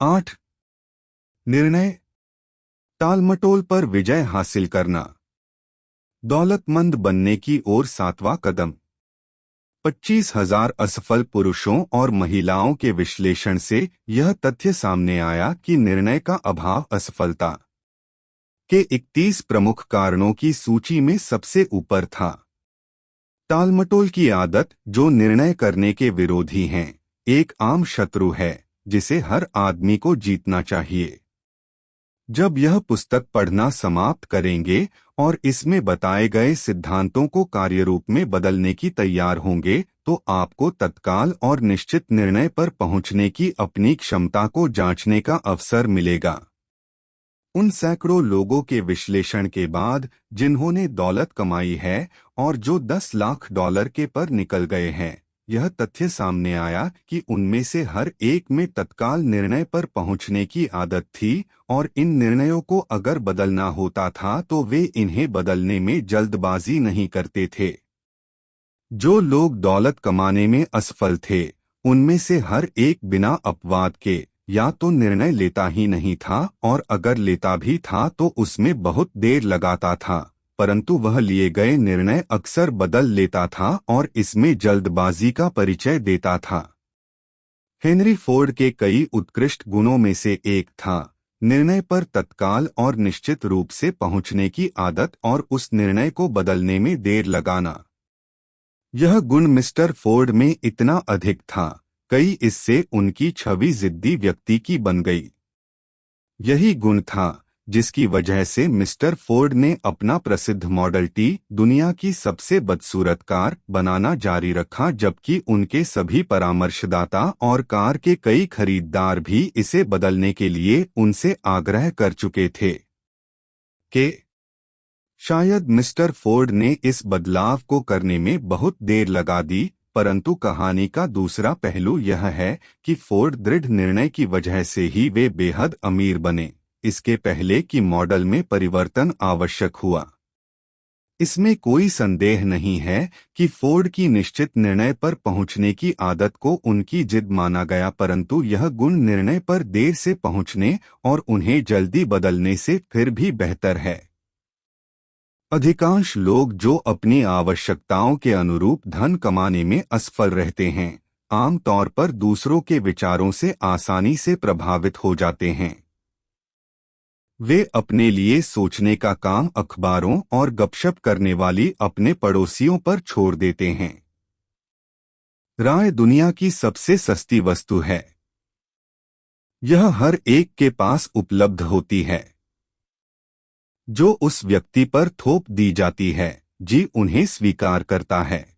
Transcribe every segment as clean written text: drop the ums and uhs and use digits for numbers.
8। निर्णय। टालमटोल पर विजय हासिल करना। दौलतमंद बनने की ओर 7वां कदम। 25,000 असफल पुरुषों और महिलाओं के विश्लेषण से यह तथ्य सामने आया कि निर्णय का अभाव असफलता के 31 प्रमुख कारणों की सूची में सबसे ऊपर था। टालमटोल की आदत, जो निर्णय करने के विरोधी हैं, एक आम शत्रु है जिसे हर आदमी को जीतना चाहिए। जब यह पुस्तक पढ़ना समाप्त करेंगे और इसमें बताए गए सिद्धांतों को कार्यरूप में बदलने की तैयार होंगे, तो आपको तत्काल और निश्चित निर्णय पर पहुंचने की अपनी क्षमता को जांचने का अवसर मिलेगा। उन सैकड़ों लोगों के विश्लेषण के बाद जिन्होंने दौलत कमाई है और जो 10 लाख डॉलर के पर निकल गए हैं, यह तथ्य सामने आया कि उनमें से हर एक में तत्काल निर्णय पर पहुंचने की आदत थी और इन निर्णयों को अगर बदलना होता था तो वे इन्हें बदलने में जल्दबाजी नहीं करते थे। जो लोग दौलत कमाने में असफल थे, उनमें से हर एक बिना अपवाद के या तो निर्णय लेता ही नहीं था, और अगर लेता भी था तो उसमें बहुत देर लगाता था, परंतु वह लिए गए निर्णय अक्सर बदल लेता था और इसमें जल्दबाजी का परिचय देता था। हेनरी फोर्ड के कई उत्कृष्ट गुणों में से एक था निर्णय पर तत्काल और निश्चित रूप से पहुंचने की आदत और उस निर्णय को बदलने में देर लगाना। यह गुण मिस्टर फोर्ड में इतना अधिक था, कई इससे उनकी छवि जिद्दी व्यक्ति की बन गई। यही गुण था जिसकी वजह से मिस्टर फोर्ड ने अपना प्रसिद्ध मॉडल टी दुनिया की सबसे बदसूरत कार बनाना जारी रखा, जबकि उनके सभी परामर्शदाता और कार के कई खरीदार भी इसे बदलने के लिए उनसे आग्रह कर चुके थे कि शायद मिस्टर फोर्ड ने इस बदलाव को करने में बहुत देर लगा दी। परंतु कहानी का दूसरा पहलू यह है कि फोर्ड दृढ़ निर्णय की वजह से ही वे बेहद अमीर बने, इसके पहले कि मॉडल में परिवर्तन आवश्यक हुआ। इसमें कोई संदेह नहीं है कि फोर्ड की निश्चित निर्णय पर पहुंचने की आदत को उनकी जिद माना गया, परंतु यह गुण निर्णय पर देर से पहुंचने और उन्हें जल्दी बदलने से फिर भी बेहतर है। अधिकांश लोग जो अपनी आवश्यकताओं के अनुरूप धन कमाने में असफल रहते हैं, आमतौर पर दूसरों के विचारों से आसानी से प्रभावित हो जाते हैं। वे अपने लिए सोचने का काम अखबारों और गपशप करने वाली अपने पड़ोसियों पर छोड़ देते हैं। राय दुनिया की सबसे सस्ती वस्तु है। यह हर एक के पास उपलब्ध होती है। जो उस व्यक्ति पर थोप दी जाती है, जी उन्हें स्वीकार करता है।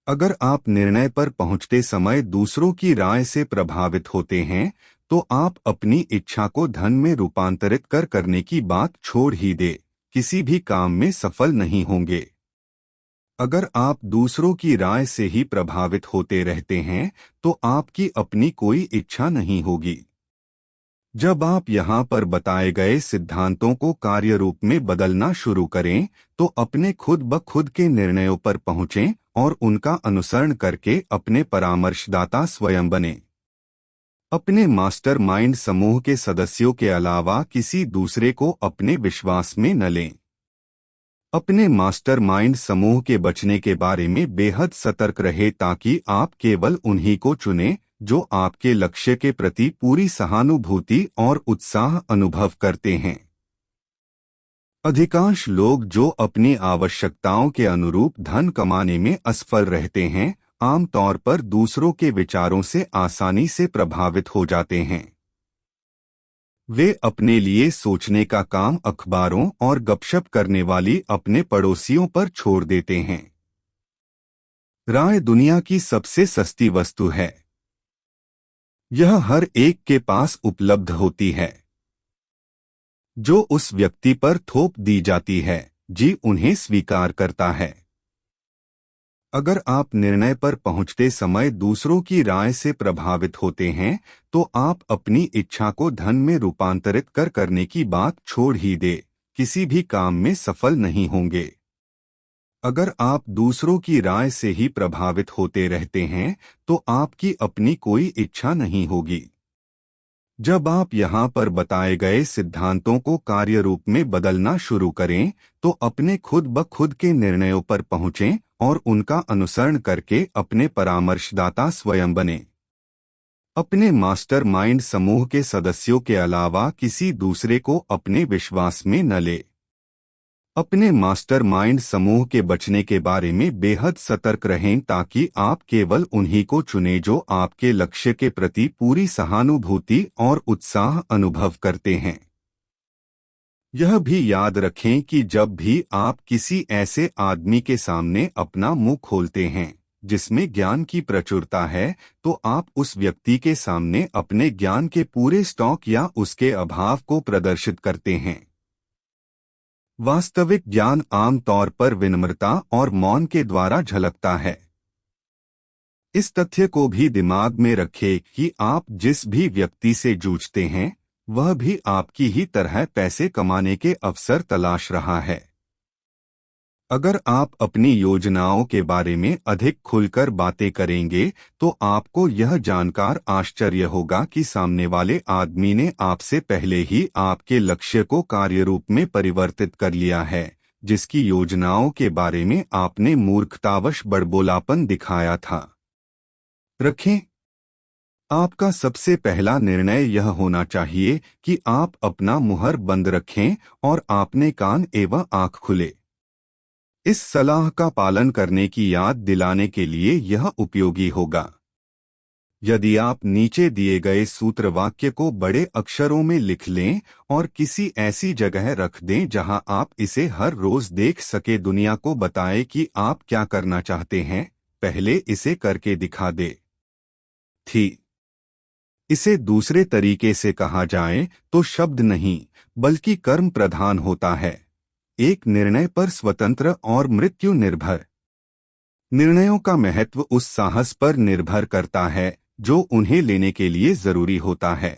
अगर आप निर्णय पर पहुंचते समय दूसरों की राय से प्रभावित होते हैं, तो आप अपनी इच्छा को धन में रूपांतरित करने की बात छोड़ ही दे, किसी भी काम में सफल नहीं होंगे। अगर आप दूसरों की राय से ही प्रभावित होते रहते हैं, तो आपकी अपनी कोई इच्छा नहीं होगी। जब आप यहाँ पर बताए गए सिद्धांतों को कार्य रूप में बदलना शुरू करें, तो अपने खुद ब खुद के निर्णयों पर पहुँचें और उनका अनुसरण करके अपने परामर्शदाता स्वयं बने। अपने मास्टरमाइंड समूह के सदस्यों के अलावा किसी दूसरे को अपने विश्वास में न लें। अपने मास्टरमाइंड समूह के बचने के बारे में बेहद सतर्क रहे ताकि आप केवल उन्हीं को चुनें जो आपके लक्ष्य के प्रति पूरी सहानुभूति और उत्साह अनुभव करते हैं। अधिकांश लोग जो अपनी आवश्यकताओं के अनुरूप धन कमाने में असफल रहते हैं, आमतौर पर दूसरों के विचारों से आसानी से प्रभावित हो जाते हैं। वे अपने लिए सोचने का काम अखबारों और गपशप करने वाली अपने पड़ोसियों पर छोड़ देते हैं। राय दुनिया की सबसे सस्ती वस्तु है। यह हर एक के पास उपलब्ध होती है। जो उस व्यक्ति पर थोप दी जाती है, जी उन्हें स्वीकार करता है। अगर आप निर्णय पर पहुंचते समय दूसरों की राय से प्रभावित होते हैं, तो आप अपनी इच्छा को धन में रूपांतरित करने की बात छोड़ ही दे, किसी भी काम में सफल नहीं होंगे। अगर आप दूसरों की राय से ही प्रभावित होते रहते हैं, तो आपकी अपनी कोई इच्छा नहीं होगी। जब आप यहाँ पर बताए गए सिद्धांतों को कार्य रूप में बदलना शुरू करें तो अपने खुद ब खुद के निर्णयों पर पहुँचें और उनका अनुसरण करके अपने परामर्शदाता स्वयं बने। अपने मास्टरमाइंड समूह के सदस्यों के अलावा किसी दूसरे को अपने विश्वास में न ले। अपने मास्टरमाइंड समूह के बचने के बारे में बेहद सतर्क रहें ताकि आप केवल उन्हीं को चुनें जो आपके लक्ष्य के प्रति पूरी सहानुभूति और उत्साह अनुभव करते हैं। यह भी याद रखें कि जब भी आप किसी ऐसे आदमी के सामने अपना मुंह खोलते हैं जिसमें ज्ञान की प्रचुरता है तो आप उस व्यक्ति के सामने अपने ज्ञान के पूरे स्टॉक या उसके अभाव को प्रदर्शित करते हैं। वास्तविक ज्ञान आम तौर पर विनम्रता और मौन के द्वारा झलकता है। इस तथ्य को भी दिमाग में रखें कि आप जिस भी व्यक्ति से जूझते हैं वह भी आपकी ही तरह पैसे कमाने के अवसर तलाश रहा है। अगर आप अपनी योजनाओं के बारे में अधिक खुलकर बातें करेंगे तो आपको यह जानकर आश्चर्य होगा कि सामने वाले आदमी ने आपसे पहले ही आपके लक्ष्य को कार्यरूप में परिवर्तित कर लिया है जिसकी योजनाओं के बारे में आपने मूर्खतावश बड़बोलापन दिखाया था। रखें। आपका सबसे पहला निर्णय यह होना चाहिए कि आप अपना मुहर बंद रखें और आपने कान एवं आँख खुले। इस सलाह का पालन करने की याद दिलाने के लिए यह उपयोगी होगा। यदि आप नीचे दिए गए सूत्र वाक्य को बड़े अक्षरों में लिख लें और किसी ऐसी जगह रख दें जहां आप इसे हर रोज देख सके, दुनिया को बताएं कि आप क्या करना चाहते हैं, पहले इसे करके दिखा दे। थी इसे दूसरे तरीके से कहा जाए तो शब्द नहीं बल्कि कर्म प्रधान होता है। एक निर्णय पर स्वतंत्र और मृत्यु निर्भर। निर्णयों का महत्व उस साहस पर निर्भर करता है जो उन्हें लेने के लिए जरूरी होता है।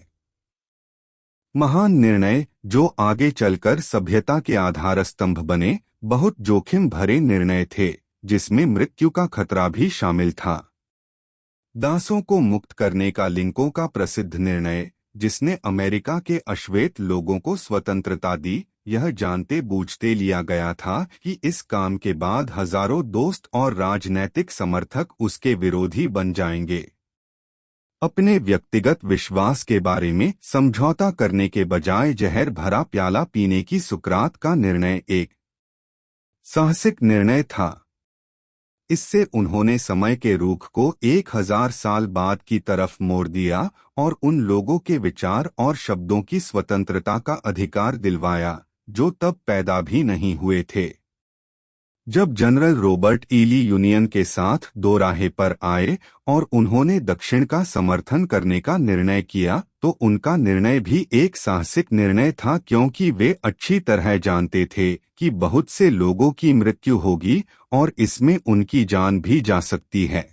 महान निर्णय जो आगे चलकर सभ्यता के आधार स्तंभ बने बहुत जोखिम भरे निर्णय थे जिसमें मृत्यु का खतरा भी शामिल था। दासों को मुक्त करने का लिंकों का प्रसिद्ध निर्णय जिसने अमेरिका के अश्वेत लोगों को स्वतंत्रता दी, यह जानते बूझते लिया गया था कि इस काम के बाद हजारों दोस्त और राजनैतिक समर्थक उसके विरोधी बन जाएंगे। अपने व्यक्तिगत विश्वास के बारे में समझौता करने के बजाय जहर भरा प्याला पीने की सुकरात का निर्णय एक साहसिक निर्णय था। इससे उन्होंने समय के रुख को 1000 साल बाद की तरफ मोड़ दिया और उन लोगों के विचार और शब्दों की स्वतंत्रता का अधिकार दिलवाया जो तब पैदा भी नहीं हुए थे। जब जनरल रॉबर्ट ई ली यूनियन के साथ दोराहे पर आए और उन्होंने दक्षिण का समर्थन करने का निर्णय किया तो उनका निर्णय भी एक साहसिक निर्णय था क्योंकि वे अच्छी तरह जानते थे कि बहुत से लोगों की मृत्यु होगी और इसमें उनकी जान भी जा सकती है।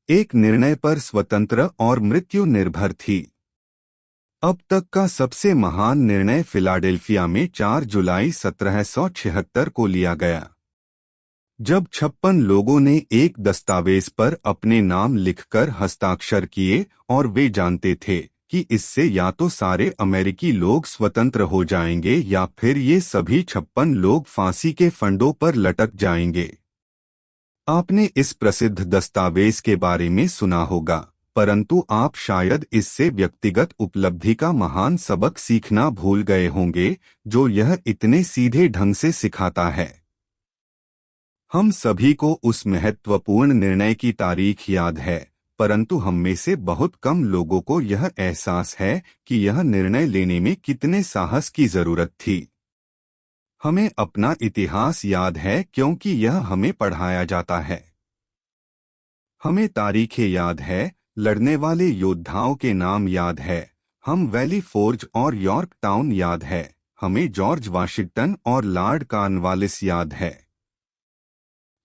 एक निर्णय पर स्वतंत्र और मृत्यु निर्भर थी। अब तक का सबसे महान निर्णय फिलाडेल्फिया में 4 जुलाई 1776 को लिया गया, जब 56 लोगों ने एक दस्तावेज पर अपने नाम लिखकर हस्ताक्षर किए और वे जानते थे कि इससे या तो सारे अमेरिकी लोग स्वतंत्र हो जाएंगे या फिर ये सभी 56 लोग फांसी के फंदों पर लटक जाएंगे। आपने इस प्रसिद्ध दस्तावेज के बारे में सुना होगा, परंतु आप शायद इससे व्यक्तिगत उपलब्धि का महान सबक सीखना भूल गए होंगे जो यह इतने सीधे ढंग से सिखाता है। हम सभी को उस महत्वपूर्ण निर्णय की तारीख याद है, परंतु हम में से बहुत कम लोगों को यह एहसास है कि यह निर्णय लेने में कितने साहस की जरूरत थी। हमें अपना इतिहास याद है क्योंकि यह हमें पढ़ाया जाता है। हमें तारीखें याद है, लड़ने वाले योद्धाओं के नाम याद है, हम वैली फोर्ज और यॉर्क टाउन याद है, हमें जॉर्ज वाशिंगटन और लॉर्ड कॉर्नवालिस याद है,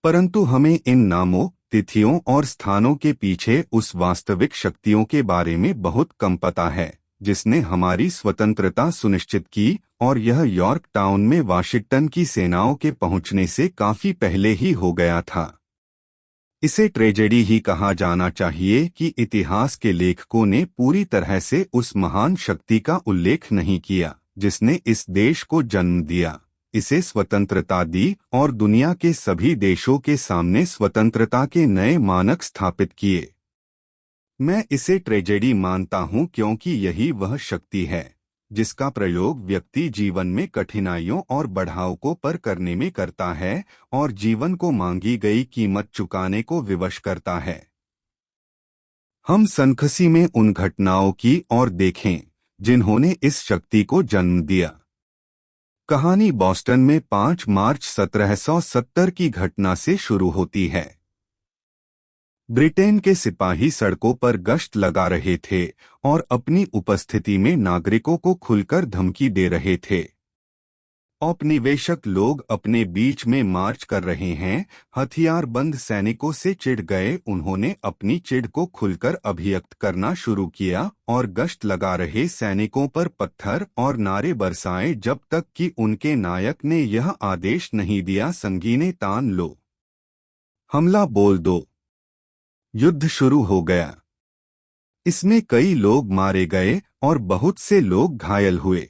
परंतु हमें इन नामों, तिथियों और स्थानों के पीछे उस वास्तविक शक्तियों के बारे में बहुत कम पता है जिसने हमारी स्वतंत्रता सुनिश्चित की, और यह यॉर्क टाउन में वाशिंगटन की सेनाओं के पहुंचने से काफी पहले ही हो गया था। इसे ट्रेजेडी ही कहा जाना चाहिए कि इतिहास के लेखकों ने पूरी तरह से उस महान शक्ति का उल्लेख नहीं किया जिसने इस देश को जन्म दिया, इसे स्वतंत्रता दी और दुनिया के सभी देशों के सामने स्वतंत्रता के नए मानक स्थापित किए। मैं इसे ट्रेजेडी मानता हूं क्योंकि यही वह शक्ति है जिसका प्रयोग व्यक्ति जीवन में कठिनाइयों और बढ़ावों पर करने में करता है और जीवन को मांगी गई कीमत चुकाने को विवश करता है। हम सनखसी में उन घटनाओं की ओर देखें जिन्होंने इस शक्ति को जन्म दिया। कहानी बॉस्टन में 5 मार्च 1770 की घटना से शुरू होती है। ब्रिटेन के सिपाही सड़कों पर गश्त लगा रहे थे और अपनी उपस्थिति में नागरिकों को खुलकर धमकी दे रहे थे। औपनिवेशक लोग अपने बीच में मार्च कर रहे हैं, हथियारबंद सैनिकों से चिढ़ गए। उन्होंने अपनी चिढ़ को खुलकर अभिव्यक्त करना शुरू किया और गश्त लगा रहे सैनिकों पर पत्थर और नारे बरसाए जब तक कि उनके नायक ने यह आदेश नहीं दिया, संगीने तान लो, हमला बोल दो। युद्ध शुरू हो गया। इसमें कई लोग मारे गए और बहुत से लोग घायल हुए।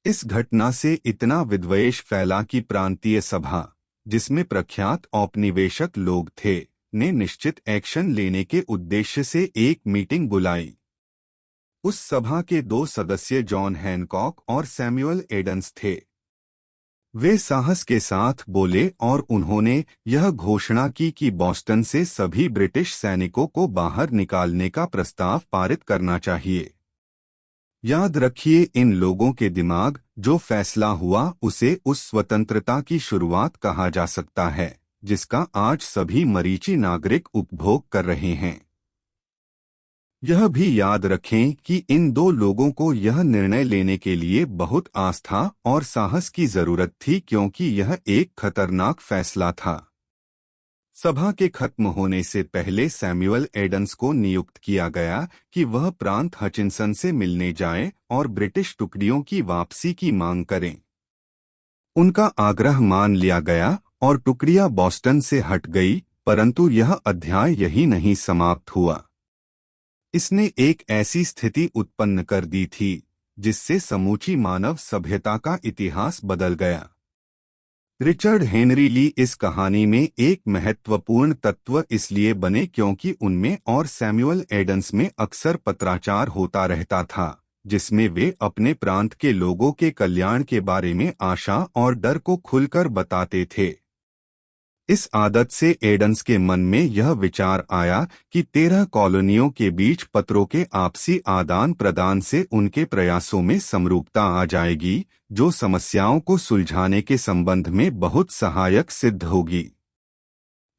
इस घटना से इतना विद्वेष फैला कि प्रांतीय सभा, जिसमें प्रख्यात औपनिवेशक लोग थे, ने निश्चित एक्शन लेने के उद्देश्य से एक मीटिंग बुलाई। उस सभा के 2 सदस्य जॉन हैनकॉक और सैमुअल एडम्स थे। वे साहस के साथ बोले और उन्होंने यह घोषणा की कि बॉस्टन से सभी ब्रिटिश सैनिकों को बाहर निकालने का प्रस्ताव पारित करना चाहिए। याद रखिए, इन लोगों के दिमाग जो फैसला हुआ उसे उस स्वतंत्रता की शुरुआत कहा जा सकता है जिसका आज सभी मरीची नागरिक उपभोग कर रहे हैं। यह भी याद रखें कि इन 2 लोगों को यह निर्णय लेने के लिए बहुत आस्था और साहस की जरूरत थी क्योंकि यह एक खतरनाक फैसला था। सभा के खत्म होने से पहले सैमुअल एडम्स को नियुक्त किया गया कि वह प्रांत हचिंसन से मिलने जाए और ब्रिटिश टुकड़ियों की वापसी की मांग करें। उनका आग्रह मान लिया गया और टुकड़ियां बॉस्टन से हट गई, परंतु यह अध्याय यही नहीं समाप्त हुआ। इसने एक ऐसी स्थिति उत्पन्न कर दी थी जिससे समूची मानव सभ्यता का इतिहास बदल गया। रिचर्ड हेनरी ली इस कहानी में एक महत्वपूर्ण तत्व इसलिए बने क्योंकि उनमें और सैमुअल एडम्स में अक्सर पत्राचार होता रहता था जिसमें वे अपने प्रांत के लोगों के कल्याण के बारे में आशा और डर को खुलकर बताते थे। इस आदत से एडम्स के मन में यह विचार आया कि 13 कॉलोनियों के बीच पत्रों के आपसी आदान प्रदान से उनके प्रयासों में समरूपता आ जाएगी जो समस्याओं को सुलझाने के संबंध में बहुत सहायक सिद्ध होगी।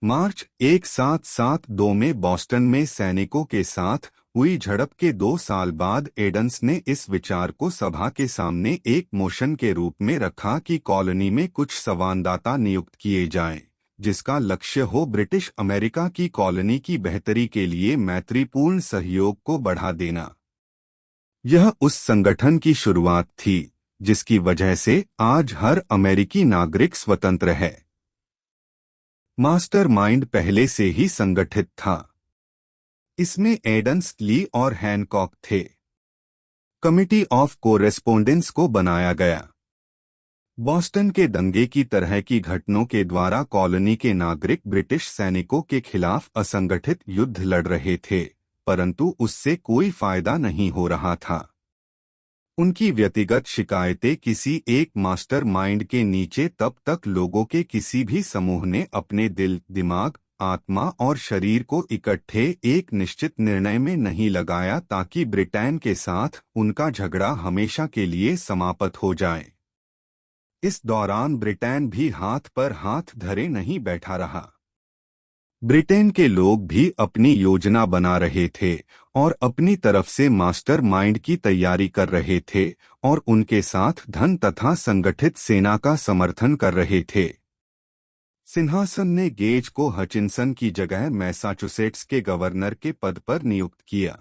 मार्च 1772 में बॉस्टन में सैनिकों के साथ हुई झड़प के 2 साल बाद एडम्स ने इस विचार को सभा के सामने एक मोशन के रूप में रखा कि कॉलोनी में कुछ संवाददाता नियुक्त किए जाएं जिसका लक्ष्य हो ब्रिटिश अमेरिका की कॉलोनी की बेहतरी के लिए मैत्रीपूर्ण सहयोग को बढ़ा देना। यह उस संगठन की शुरुआत थी जिसकी वजह से आज हर अमेरिकी नागरिक स्वतंत्र है। मास्टरमाइंड पहले से ही संगठित था। इसमें एडम्स, ली और हैनकॉक थे। कमिटी ऑफ कोरेस्पोंडेंस को बनाया गया। बॉस्टन के दंगे की तरह की घटनाओं के द्वारा कॉलोनी के नागरिक ब्रिटिश सैनिकों के खिलाफ असंगठित युद्ध लड़ रहे थे, परंतु उससे कोई फायदा नहीं हो रहा था। उनकी व्यक्तिगत शिकायतें किसी एक मास्टरमाइंड के नीचे तब तक लोगों के किसी भी समूह ने अपने दिल, दिमाग, आत्मा और शरीर को इकट्ठे एक निश्चित निर्णय में नहीं लगाया ताकि ब्रिटेन के साथ उनका झगड़ा हमेशा के लिए समाप्त हो जाए। इस दौरान ब्रिटेन भी हाथ पर हाथ धरे नहीं बैठा रहा। ब्रिटेन के लोग भी अपनी योजना बना रहे थे और अपनी तरफ से मास्टरमाइंड की तैयारी कर रहे थे और उनके साथ धन तथा संगठित सेना का समर्थन कर रहे थे। सिंहासन ने गेज को हचिंसन की जगह मैसाचुसेट्स के गवर्नर के पद पर नियुक्त किया।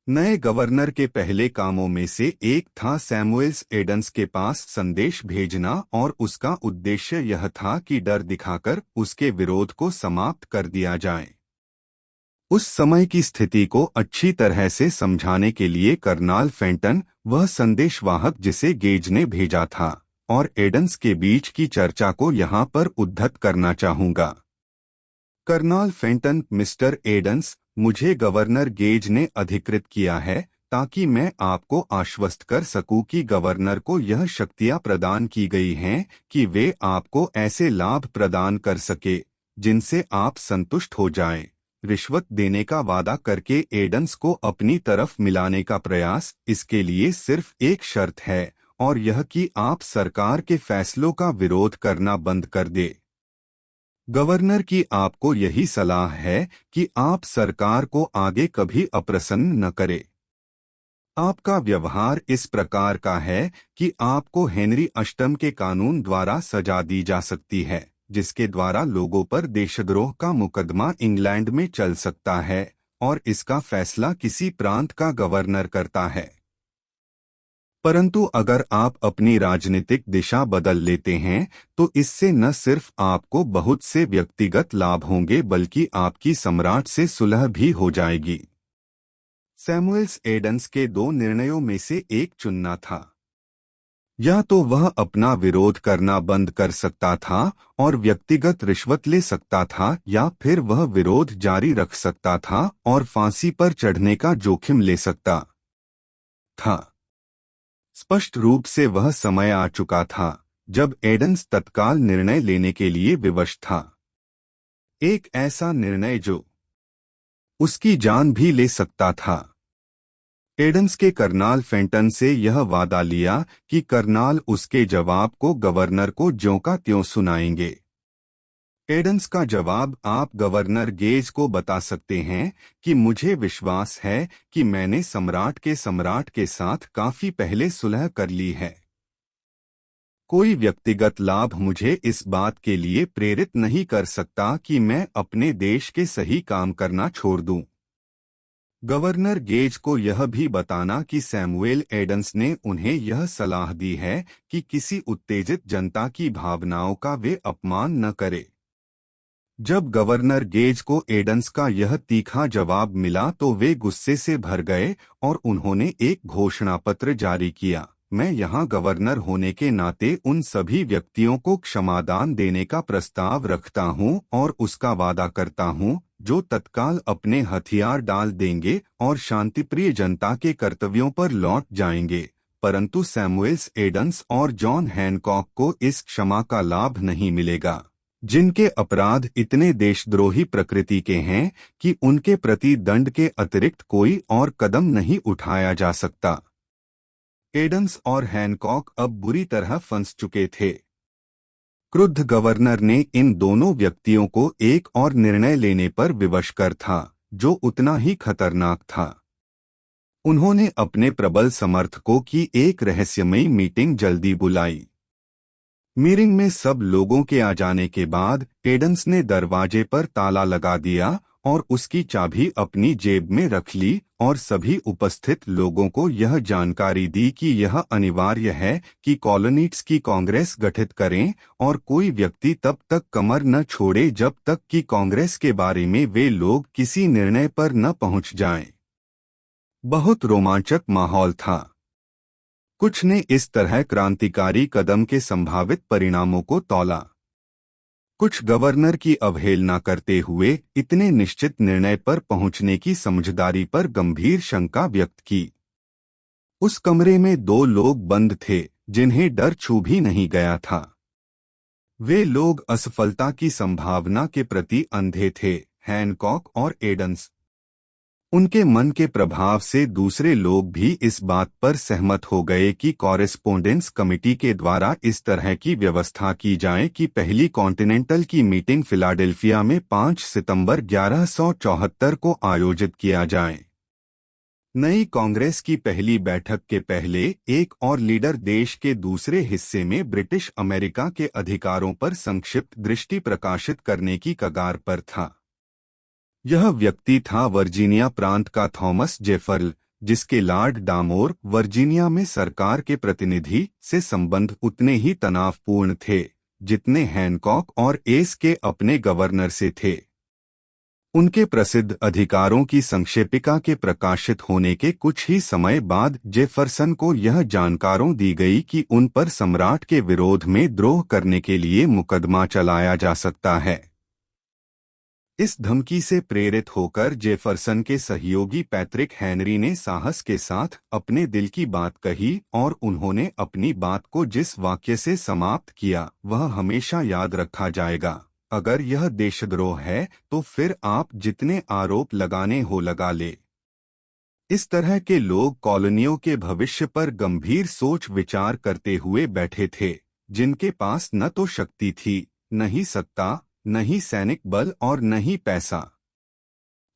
नए गवर्नर के पहले कामों में से एक था सैमुएल्स एडन्स के पास संदेश भेजना और उसका उद्देश्य यह था कि डर दिखाकर उसके विरोध को समाप्त कर दिया जाए। उस समय की स्थिति को अच्छी तरह से समझाने के लिए कर्नल फेंटन, वह संदेशवाहक जिसे गेज ने भेजा था, और एडन्स के बीच की चर्चा को यहाँ पर उद्धत करना चाहूंगा। कर्नल फेंटन, मिस्टर एडन्स, मुझे गवर्नर गेज ने अधिकृत किया है ताकि मैं आपको आश्वस्त कर सकूं कि गवर्नर को यह शक्तियां प्रदान की गई हैं कि वे आपको ऐसे लाभ प्रदान कर सके जिनसे आप संतुष्ट हो जाएं। रिश्वत देने का वादा करके एडन्स को अपनी तरफ मिलाने का प्रयास, इसके लिए सिर्फ एक शर्त है, और यह कि आप सरकार के फैसलों का विरोध करना बंद कर दे। गवर्नर की आपको यही सलाह है कि आप सरकार को आगे कभी अप्रसन्न न करें। आपका व्यवहार इस प्रकार का है कि आपको हेनरी अष्टम के कानून द्वारा सजा दी जा सकती है, जिसके द्वारा लोगों पर देशद्रोह का मुकदमा इंग्लैंड में चल सकता है, और इसका फैसला किसी प्रांत का गवर्नर करता है। परंतु अगर आप अपनी राजनीतिक दिशा बदल लेते हैं तो इससे न सिर्फ आपको बहुत से व्यक्तिगत लाभ होंगे बल्कि आपकी सम्राट से सुलह भी हो जाएगी। सैमुएल्स एडन्स के दो निर्णयों में से एक चुनना था। या तो वह अपना विरोध करना बंद कर सकता था और व्यक्तिगत रिश्वत ले सकता था, या फिर वह विरोध जारी रख सकता था और फांसी पर चढ़ने का जोखिम ले सकता था। स्पष्ट रूप से वह समय आ चुका था जब एडन्स तत्काल निर्णय लेने के लिए विवश था, एक ऐसा निर्णय जो उसकी जान भी ले सकता था। एडन्स के कर्नल फेंटन से यह वादा लिया कि कर्नल उसके जवाब को गवर्नर को ज्यों का त्यों सुनाएंगे। एडन्स का जवाब आप गवर्नर गेज को बता सकते हैं कि मुझे विश्वास है कि मैंने सम्राट के साथ काफी पहले सुलह कर ली है। कोई व्यक्तिगत लाभ मुझे इस बात के लिए प्रेरित नहीं कर सकता कि मैं अपने देश के सही काम करना छोड़ दूं। गवर्नर गेज को यह भी बताना कि सैमुएल एडन्स ने उन्हें यह सलाह दी है कि किसी उत्तेजित जनता की भावनाओं का वे अपमान न करे। जब गवर्नर गेज को एडन्स का यह तीखा जवाब मिला तो वे गुस्से से भर गए और उन्होंने एक घोषणा पत्र जारी किया। मैं यहाँ गवर्नर होने के नाते उन सभी व्यक्तियों को क्षमादान देने का प्रस्ताव रखता हूँ और उसका वादा करता हूँ जो तत्काल अपने हथियार डाल देंगे और शांतिप्रिय जनता के कर्तव्यों पर लौट जाएंगे। परंतु सैमुएल्स एडन्स और जॉन हैनकॉक को इस क्षमा का लाभ नहीं मिलेगा, जिनके अपराध इतने देशद्रोही प्रकृति के हैं कि उनके प्रति दंड के अतिरिक्त कोई और कदम नहीं उठाया जा सकता। एडन्स और हैनकॉक अब बुरी तरह फंस चुके थे। क्रुद्ध गवर्नर ने इन दोनों व्यक्तियों को एक और निर्णय लेने पर विवश कर था जो उतना ही खतरनाक था। उन्होंने अपने प्रबल समर्थकों की एक रहस्यमयी मीटिंग जल्दी बुलाई। मीटिंग में सब लोगों के आ जाने के बाद एडन्स ने दरवाजे पर ताला लगा दिया और उसकी चाबी अपनी जेब में रख ली और सभी उपस्थित लोगों को यह जानकारी दी कि यह अनिवार्य है कि कॉलोनीज की कांग्रेस गठित करें और कोई व्यक्ति तब तक कमर न छोड़े जब तक कि कांग्रेस के बारे में वे लोग किसी निर्णय पर न पहुंच जाएं। बहुत रोमांचक माहौल था। कुछ ने इस तरह क्रांतिकारी कदम के संभावित परिणामों को तौला। कुछ गवर्नर की अवहेलना करते हुए इतने निश्चित निर्णय पर पहुंचने की समझदारी पर गंभीर शंका व्यक्त की। उस कमरे में दो लोग बंद थे जिन्हें डर छू भी नहीं गया था। वे लोग असफलता की संभावना के प्रति अंधे थे, हैनकॉक और एडन्स। उनके मन के प्रभाव से दूसरे लोग भी इस बात पर सहमत हो गए कि कॉरेस्पोंडेंस कमेटी के द्वारा इस तरह की व्यवस्था की जाए कि पहली कॉन्टिनेंटल की मीटिंग फिलाडेल्फिया में 5 सितंबर 1174 को आयोजित किया जाए। नई कांग्रेस की पहली बैठक के पहले एक और लीडर देश के दूसरे हिस्से में ब्रिटिश अमेरिका के अधिकारों पर संक्षिप्त दृष्टि प्रकाशित करने की कगार पर था। यह व्यक्ति था वर्जीनिया प्रांत का थॉमस जेफरसन, जिसके लॉर्ड डामोर वर्जीनिया में सरकार के प्रतिनिधि से संबंध उतने ही तनावपूर्ण थे जितने हैनकॉक और एस के अपने गवर्नर से थे। उनके प्रसिद्ध अधिकारों की संक्षेपिका के प्रकाशित होने के कुछ ही समय बाद जेफरसन को यह जानकारों दी गई कि उन पर सम्राट के विरोध में द्रोह करने के लिए मुकदमा चलाया जा सकता है। इस धमकी से प्रेरित होकर जेफरसन के सहयोगी पैट्रिक हेनरी ने साहस के साथ अपने दिल की बात कही और उन्होंने अपनी बात को जिस वाक्य से समाप्त किया वह हमेशा याद रखा जाएगा, अगर यह देशद्रोह है तो फिर आप जितने आरोप लगाने हो लगा ले। इस तरह के लोग कॉलोनियों के भविष्य पर गंभीर सोच विचार करते हुए बैठे थे, जिनके पास न तो शक्ति थी, न ही सत्ता, न ही सैनिक बल और न ही पैसा।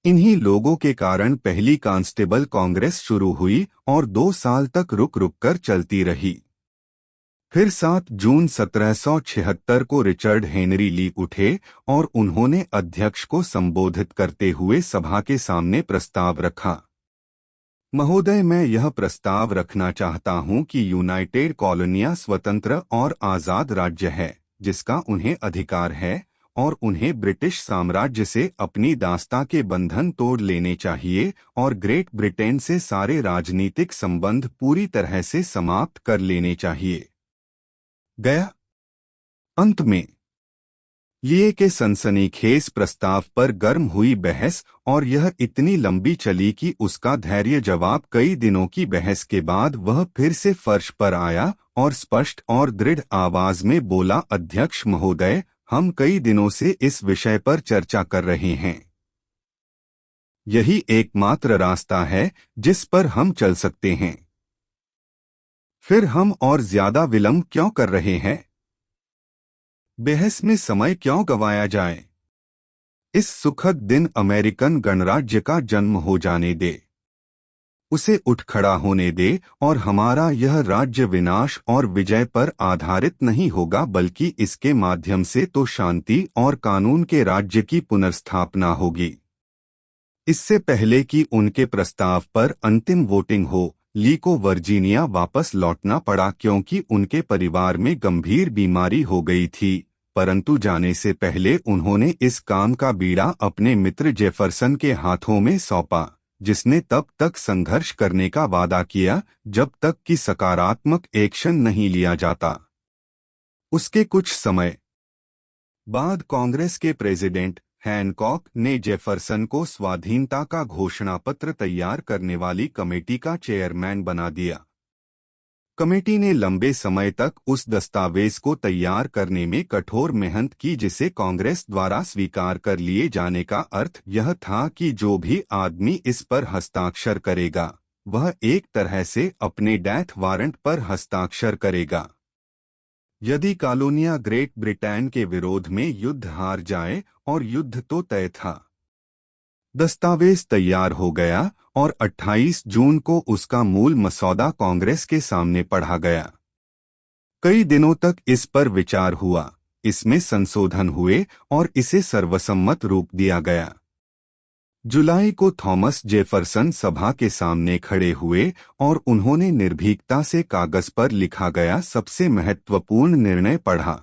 इन्हीं लोगों के कारण पहली कांस्टेबल कांग्रेस शुरू हुई और 2 साल तक रुक रुक कर चलती रही। फिर 7 जून 1776 को रिचर्ड हेनरी ली उठे और उन्होंने अध्यक्ष को संबोधित करते हुए सभा के सामने प्रस्ताव रखा। महोदय, मैं यह प्रस्ताव रखना चाहता हूं कि यूनाइटेड कॉलोनियां स्वतंत्र और आज़ाद राज्य है जिसका उन्हें अधिकार है और उन्हें ब्रिटिश साम्राज्य से अपनी दास्तां के बंधन तोड़ लेने चाहिए और ग्रेट ब्रिटेन से सारे राजनीतिक संबंध पूरी तरह से समाप्त कर लेने चाहिए। गया। अंत में ये के सनसनीखेज प्रस्ताव पर गर्म हुई बहस और यह इतनी लंबी चली कि उसका धैर्य जवाब कई दिनों की बहस के बाद वह फिर से फर्श पर आया और स्पष्ट और दृढ़ आवाज में बोला, अध्यक्ष महोदय, हम कई दिनों से इस विषय पर चर्चा कर रहे हैं। यही एकमात्र रास्ता है जिस पर हम चल सकते हैं। फिर हम और ज्यादा विलंब क्यों कर रहे हैं? बहस में समय क्यों गंवाया जाए? इस सुखद दिन अमेरिकन गणराज्य का जन्म हो जाने दे, उसे उठ खड़ा होने दे और हमारा यह राज्य विनाश और विजय पर आधारित नहीं होगा बल्कि इसके माध्यम से तो शांति और कानून के राज्य की पुनर्स्थापना होगी। इससे पहले कि उनके प्रस्ताव पर अंतिम वोटिंग हो, ली को वर्जीनिया वापस लौटना पड़ा क्योंकि उनके परिवार में गंभीर बीमारी हो गई थी, परंतु जाने से पहले उन्होंने इस काम का बीड़ा अपने मित्र जेफरसन के हाथों में सौंपा, जिसने तब तक संघर्ष करने का वादा किया जब तक कि सकारात्मक एक्शन नहीं लिया जाता। उसके कुछ समय बाद कांग्रेस के प्रेसिडेंट हैनकॉक ने जेफरसन को स्वाधीनता का घोषणा पत्र तैयार करने वाली कमेटी का चेयरमैन बना दिया। कमेटी ने लंबे समय तक उस दस्तावेज को तैयार करने में कठोर मेहनत की जिसे कांग्रेस द्वारा स्वीकार कर लिए जाने का अर्थ यह था कि जो भी आदमी इस पर हस्ताक्षर करेगा वह एक तरह से अपने डेथ वारंट पर हस्ताक्षर करेगा। यदि कॉलोनियां ग्रेट ब्रिटेन के विरोध में युद्ध हार जाए, और युद्ध तो तय था। दस्तावेज तैयार हो गया और 28 जून को उसका मूल मसौदा कांग्रेस के सामने पढ़ा गया। कई दिनों तक इस पर विचार हुआ, इसमें संशोधन हुए और इसे सर्वसम्मत रूप दिया गया। जुलाई को थॉमस जेफरसन सभा के सामने खड़े हुए और उन्होंने निर्भीकता से कागज पर लिखा गया सबसे महत्वपूर्ण निर्णय पढ़ा।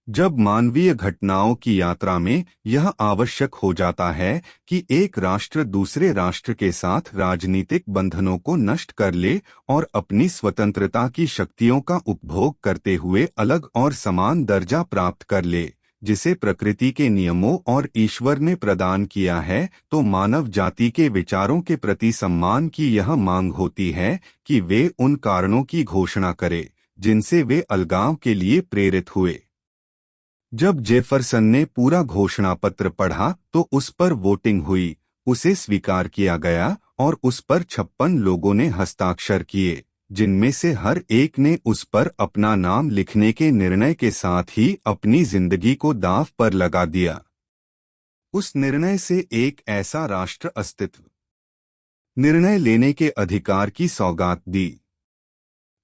जब मानवीय घटनाओं की यात्रा में यह आवश्यक हो जाता है कि एक राष्ट्र दूसरे राष्ट्र के साथ राजनीतिक बंधनों को नष्ट कर ले और अपनी स्वतंत्रता की शक्तियों का उपभोग करते हुए अलग और समान दर्जा प्राप्त कर ले, जिसे प्रकृति के नियमों और ईश्वर ने प्रदान किया है, तो मानव जाति के विचारों के प्रति सम्मान की यह मांग होती है कि वे उन कारणों की घोषणा करें जिनसे वे अलगाव के लिए प्रेरित हुए। जब जेफरसन ने पूरा घोषणा पत्र पढ़ा तो उस पर वोटिंग हुई, उसे स्वीकार किया गया और उस पर 56 लोगों ने हस्ताक्षर किए, जिनमें से हर एक ने उस पर अपना नाम लिखने के निर्णय के साथ ही अपनी जिंदगी को दांव पर लगा दिया। उस निर्णय से एक ऐसा राष्ट्र अस्तित्व, निर्णय लेने के अधिकार की सौगात दी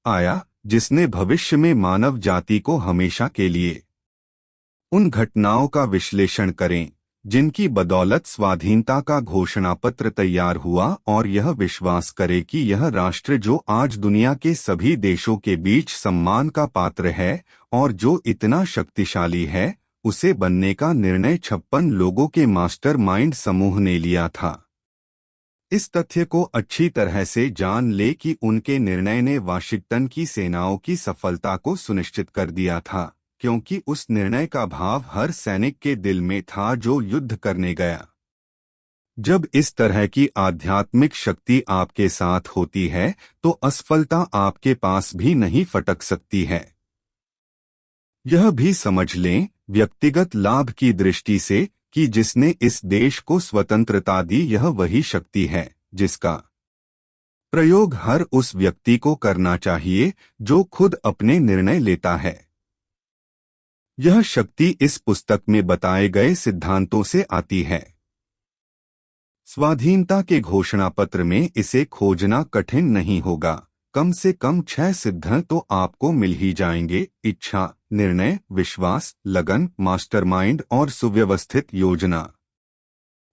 आया जिसने भविष्य में मानव जाति को हमेशा के लिए उन घटनाओं का विश्लेषण करें जिनकी बदौलत स्वाधीनता का घोषणापत्र तैयार हुआ और यह विश्वास करे कि यह राष्ट्र जो आज दुनिया के सभी देशों के बीच सम्मान का पात्र है और जो इतना शक्तिशाली है, उसे बनने का निर्णय 56 लोगों के मास्टरमाइंड समूह ने लिया था। इस तथ्य को अच्छी तरह से जान ले कि उनके निर्णय ने वाशिंगटन की सेनाओं की सफलता को सुनिश्चित कर दिया था, क्योंकि उस निर्णय का भाव हर सैनिक के दिल में था जो युद्ध करने गया। जब इस तरह की आध्यात्मिक शक्ति आपके साथ होती है तो असफलता आपके पास भी नहीं फटक सकती है। यह भी समझ लें, व्यक्तिगत लाभ की दृष्टि से, कि जिसने इस देश को स्वतंत्रता दी यह वही शक्ति है जिसका प्रयोग हर उस व्यक्ति को करना चाहिए जो खुद अपने निर्णय लेता है। यह शक्ति इस पुस्तक में बताए गए सिद्धांतों से आती है। स्वाधीनता के घोषणापत्र में इसे खोजना कठिन नहीं होगा। कम से कम 6 सिद्धांत तो आपको मिल ही जाएंगे: इच्छा, निर्णय, विश्वास, लगन, मास्टरमाइंड और सुव्यवस्थित योजना।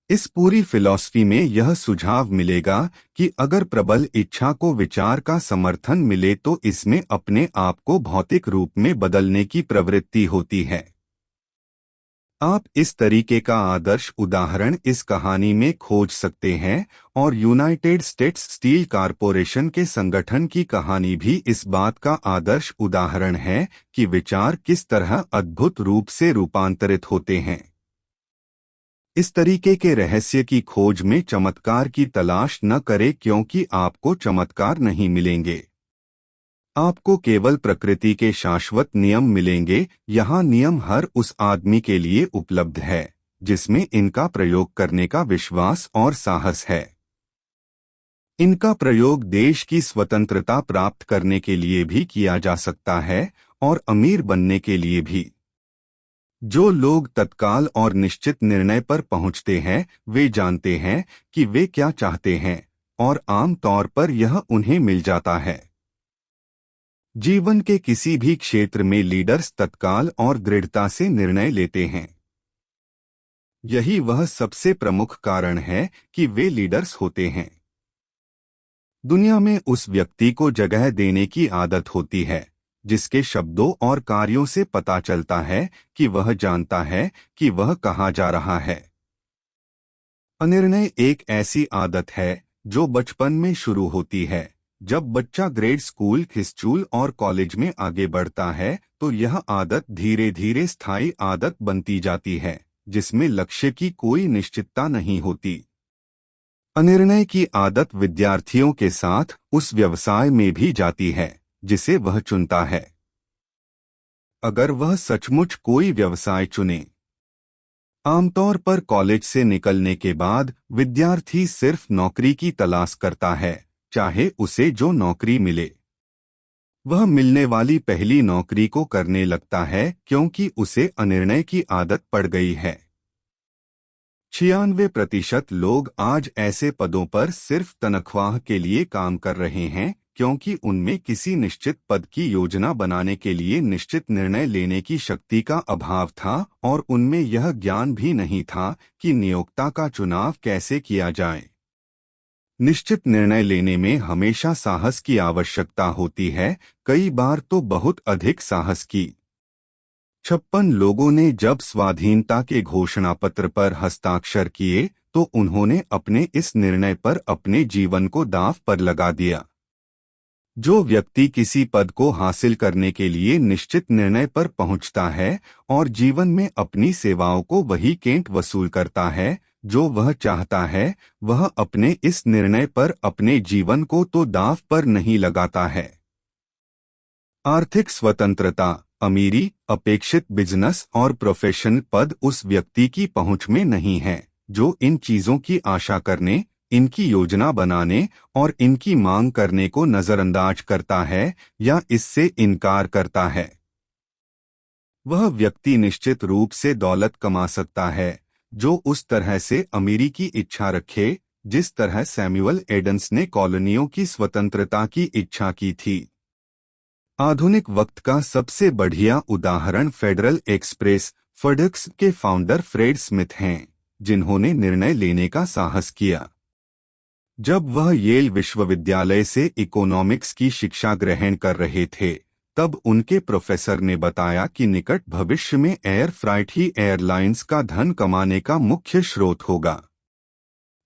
इस पूरी फिलॉसफी में यह सुझाव मिलेगा कि अगर प्रबल इच्छा को विचार का समर्थन मिले तो इसमें अपने आप को भौतिक रूप में बदलने की प्रवृत्ति होती है। आप इस तरीके का आदर्श उदाहरण इस कहानी में खोज सकते हैं और यूनाइटेड स्टेट्स स्टील कॉरपोरेशन के संगठन की कहानी भी इस बात का आदर्श उदाहरण है कि विचार किस तरह अद्भुत रूप से रूपांतरित होते हैं। इस तरीके के रहस्य की खोज में चमत्कार की तलाश न करें, क्योंकि आपको चमत्कार नहीं मिलेंगे। आपको केवल प्रकृति के शाश्वत नियम मिलेंगे। यहाँ नियम हर उस आदमी के लिए उपलब्ध है जिसमें इनका प्रयोग करने का विश्वास और साहस है। इनका प्रयोग देश की स्वतंत्रता प्राप्त करने के लिए भी किया जा सकता है और अमीर बनने के लिए भी। जो लोग तत्काल और निश्चित निर्णय पर पहुंचते हैं वे जानते हैं कि वे क्या चाहते हैं और आम तौर पर यह उन्हें मिल जाता है। जीवन के किसी भी क्षेत्र में लीडर्स तत्काल और दृढ़ता से निर्णय लेते हैं। यही वह सबसे प्रमुख कारण है कि वे लीडर्स होते हैं। दुनिया में उस व्यक्ति को जगह देने की आदत होती है जिसके शब्दों और कार्यों से पता चलता है कि वह जानता है कि वह कहाँ जा रहा है। अनिर्णय एक ऐसी आदत है जो बचपन में शुरू होती है। जब बच्चा ग्रेड स्कूल, स्कूल और कॉलेज में आगे बढ़ता है तो यह आदत धीरे धीरे स्थायी आदत बनती जाती है जिसमें लक्ष्य की कोई निश्चितता नहीं होती। अनिर्णय की आदत विद्यार्थियों के साथ उस व्यवसाय में भी जाती है जिसे वह चुनता है, अगर वह सचमुच कोई व्यवसाय चुने। आमतौर पर कॉलेज से निकलने के बाद विद्यार्थी सिर्फ नौकरी की तलाश करता है, चाहे उसे जो नौकरी मिले। वह मिलने वाली पहली नौकरी को करने लगता है क्योंकि उसे अनिर्णय की आदत पड़ गई है। 96% लोग आज ऐसे पदों पर सिर्फ तनख्वाह के लिए काम कर रहे हैं क्योंकि उनमें किसी निश्चित पद की योजना बनाने के लिए निश्चित निर्णय लेने की शक्ति का अभाव था और उनमें यह ज्ञान भी नहीं था कि नियोक्ता का चुनाव कैसे किया जाए। निश्चित निर्णय लेने में हमेशा साहस की आवश्यकता होती है, कई बार तो बहुत अधिक साहस की। 56 लोगों ने जब स्वाधीनता के घोषणापत्र पर हस्ताक्षर किए तो उन्होंने अपने इस निर्णय पर अपने जीवन को दांव पर लगा दिया। जो व्यक्ति किसी पद को हासिल करने के लिए निश्चित निर्णय पर पहुंचता है और जीवन में अपनी सेवाओं को वही केंट वसूल करता है जो वह चाहता है, वह अपने इस निर्णय पर अपने जीवन को तो दांव पर नहीं लगाता है। आर्थिक स्वतंत्रता, अमीरी, अपेक्षित बिजनेस और प्रोफेशनल पद उस व्यक्ति की पहुंच में नहीं है जो इन चीजों की आशा करने, इनकी योजना बनाने और इनकी मांग करने को नजरअंदाज करता है या इससे इनकार करता है। वह व्यक्ति निश्चित रूप से दौलत कमा सकता है जो उस तरह से अमीरी की इच्छा रखे जिस तरह सैमुअल एडम्स ने कॉलोनियों की स्वतंत्रता की इच्छा की थी। आधुनिक वक्त का सबसे बढ़िया उदाहरण फेडरल एक्सप्रेस, फेडेक्स के फाउंडर फ्रेड स्मिथ हैं। जिन्होंने निर्णय लेने का साहस किया। जब वह येल विश्वविद्यालय से इकोनॉमिक्स की शिक्षा ग्रहण कर रहे थे, तब उनके प्रोफेसर ने बताया कि निकट भविष्य में एयर फ्राइट ही एयरलाइंस का धन कमाने का मुख्य स्रोत होगा।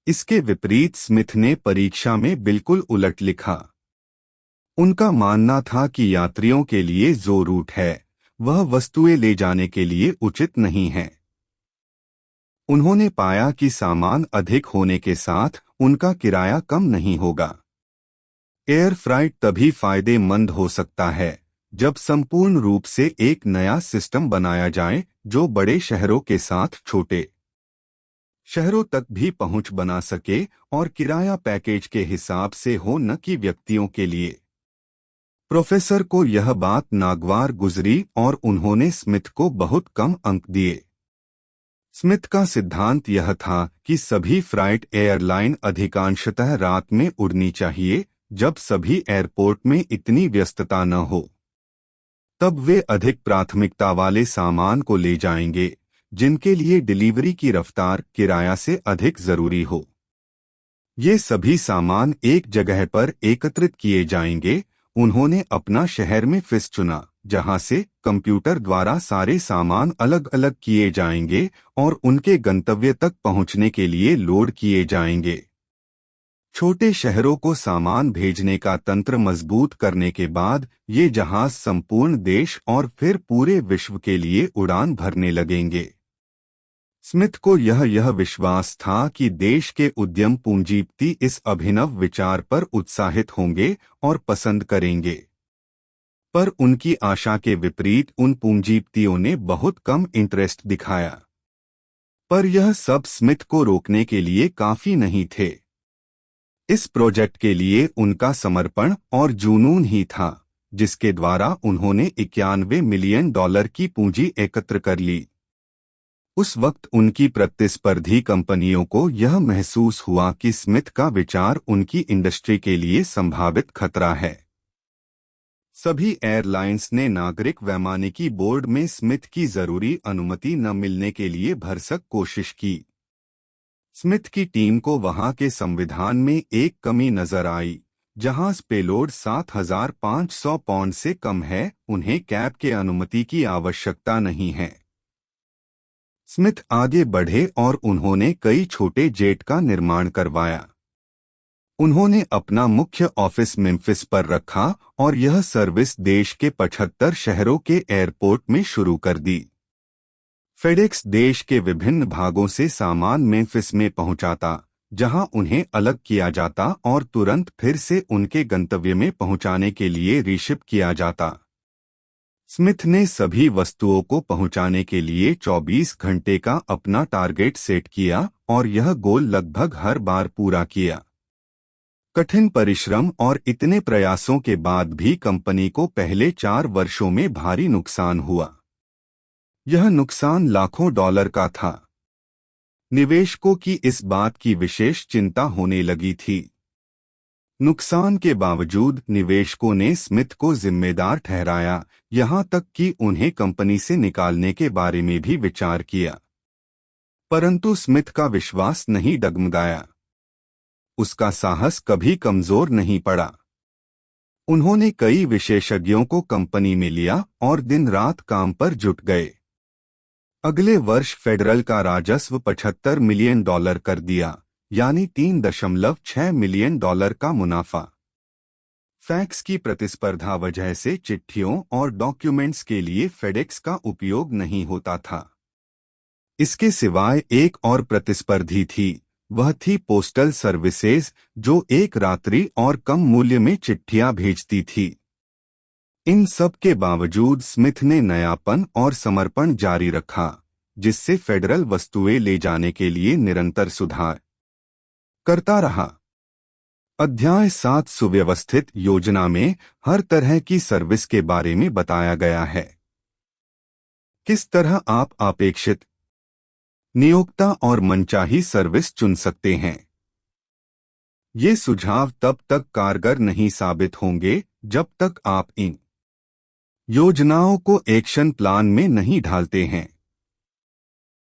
इसके विपरीत स्मिथ ने परीक्षा में बिल्कुल उलट लिखा। उनका मानना था कि यात्रियों के लिए जो रूट है, वह वस्तुएं ले जाने के लिए उचित नहीं है। उन्होंने पाया कि सामान अधिक होने के साथ उनका किराया कम नहीं होगा। एयर फ्राइट तभी फायदेमंद हो सकता है जब संपूर्ण रूप से एक नया सिस्टम बनाया जाए जो बड़े शहरों के साथ छोटे शहरों तक भी पहुंच बना सके और किराया पैकेज के हिसाब से हो, न कि व्यक्तियों के लिए। प्रोफेसर को यह बात नागवार गुजरी और उन्होंने स्मिथ को बहुत कम अंक दिए। स्मिथ का सिद्धांत यह था कि सभी फ्राइट एयरलाइन अधिकांशतः रात में उड़नी चाहिए, जब सभी एयरपोर्ट में इतनी व्यस्तता न हो। तब वे अधिक प्राथमिकता वाले सामान को ले जाएंगे जिनके लिए डिलीवरी की रफ्तार किराया से अधिक जरूरी हो। ये सभी सामान एक जगह पर एकत्रित किए जाएंगे। उन्होंने अपना शहर में फिस चुना, जहां से कंप्यूटर द्वारा सारे सामान अलग अलग किए जाएंगे और उनके गंतव्य तक पहुंचने के लिए लोड किए जाएंगे। छोटे शहरों को सामान भेजने का तंत्र मजबूत करने के बाद ये जहाज संपूर्ण देश और फिर पूरे विश्व के लिए उड़ान भरने लगेंगे। स्मिथ को यह विश्वास था कि देश के उद्यम पूंजीपति इस अभिनव विचार पर उत्साहित होंगे और पसंद करेंगे। पर उनकी आशा के विपरीत उन पूंजीपतियों ने बहुत कम इंटरेस्ट दिखाया। पर यह सब स्मिथ को रोकने के लिए काफी नहीं थे। इस प्रोजेक्ट के लिए उनका समर्पण और जुनून ही था जिसके द्वारा उन्होंने $91 मिलियन की पूंजी एकत्र कर ली। उस वक्त उनकी प्रतिस्पर्धी कंपनियों को यह महसूस हुआ कि स्मिथ का विचार उनकी इंडस्ट्री के लिए संभावित खतरा है। सभी एयरलाइंस ने नागरिक वैमानिकी बोर्ड में स्मिथ की जरूरी अनुमति न मिलने के लिए भरसक कोशिश की। स्मिथ की टीम को वहां के संविधान में एक कमी नजर आई, जहां पेलोड 7,500 पाउंड से कम है, उन्हें कैब के अनुमति की आवश्यकता नहीं है। स्मिथ आगे बढ़े और उन्होंने कई छोटे जेट का निर्माण करवाया। उन्होंने अपना मुख्य ऑफिस मेम्फिस पर रखा और यह सर्विस देश के 75 शहरों के एयरपोर्ट में शुरू कर दी। फेडेक्स देश के विभिन्न भागों से सामान मेम्फिस में पहुंचाता, जहां उन्हें अलग किया जाता और तुरंत फिर से उनके गंतव्य में पहुंचाने के लिए रीशिप किया जाता। स्मिथ ने सभी वस्तुओं को पहुंचाने के लिए 24 घंटे का अपना टारगेट सेट किया और यह गोल लगभग हर बार पूरा किया। कठिन परिश्रम और इतने प्रयासों के बाद भी कंपनी को पहले 4 वर्षों में भारी नुकसान हुआ। यह नुकसान लाखों डॉलर का था। निवेशकों की इस बात की विशेष चिंता होने लगी थी। नुकसान के बावजूद निवेशकों ने स्मिथ को जिम्मेदार ठहराया, यहां तक कि उन्हें कंपनी से निकालने के बारे में भी विचार किया। परंतु स्मिथ का विश्वास नहीं डगमगाया। उसका साहस कभी कमजोर नहीं पड़ा। उन्होंने कई विशेषज्ञों को कंपनी में लिया और दिन रात काम पर जुट गए। अगले वर्ष फेडरल का राजस्व $75 मिलियन कर दिया, यानी $3.6 मिलियन का मुनाफा। फैक्स की प्रतिस्पर्धा वजह से चिट्ठियों और डॉक्यूमेंट्स के लिए फेडेक्स का उपयोग नहीं होता था। इसके सिवाय एक और प्रतिस्पर्धी थी, वह थी पोस्टल सर्विसेज, जो एक रात्रि और कम मूल्य में चिट्ठियां भेजती थी। इन सब के बावजूद स्मिथ ने नयापन और समर्पण जारी रखा, जिससे फेडरल वस्तुएं ले जाने के लिए निरंतर सुधार करता रहा। अध्याय 7 सुव्यवस्थित योजना में हर तरह की सर्विस के बारे में बताया गया है। किस तरह आप अपेक्षित, नियोक्ता और मनचाही सर्विस चुन सकते हैं। ये सुझाव तब तक कारगर नहीं साबित होंगे जब तक आप इन योजनाओं को एक्शन प्लान में नहीं ढालते हैं।